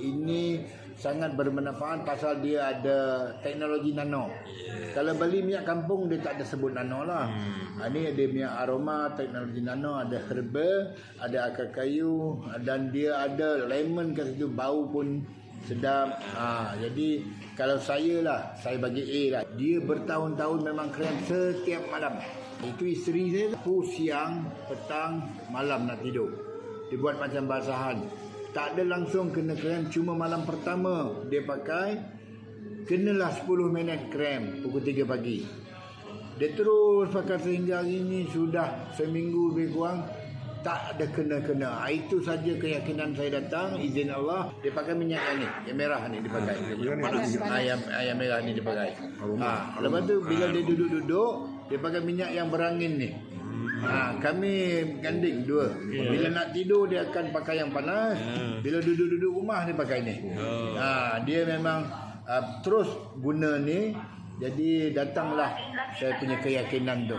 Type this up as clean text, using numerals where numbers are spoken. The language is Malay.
ini sangat bermanfaat pasal dia ada teknologi nano. Kalau beli minyak kampung dia tak ada sebut nano lah. Ini ada minyak aroma teknologi nano, ada herba, ada akar kayu, dan dia ada lemon kat situ, bau pun sedap. Jadi kalau saya bagi A lah. Dia bertahun-tahun memang krem setiap malam. Itu isteri saya siang, petang, malam nak tidur. Dia buat macam basahan. Tak ada langsung kena krem, cuma malam pertama dia pakai, kenalah 10 minit krem pukul 3 pagi. Dia terus pakai sehingga hari ini sudah seminggu lebih kurang, tak ada kena-kena. Itu saja keyakinan saya datang, izin Allah. Dia pakai minyak yang merah ni dia pakai. Ayam merah ni dia pakai. Lepas tu bila dia duduk-duduk, dia pakai minyak yang berangin ni. Kami ganding dua. Bila nak tidur dia akan pakai yang panas. Bila duduk-duduk rumah dia pakai ni. Dia memang terus guna ni. Jadi datanglah saya punya keyakinan tu.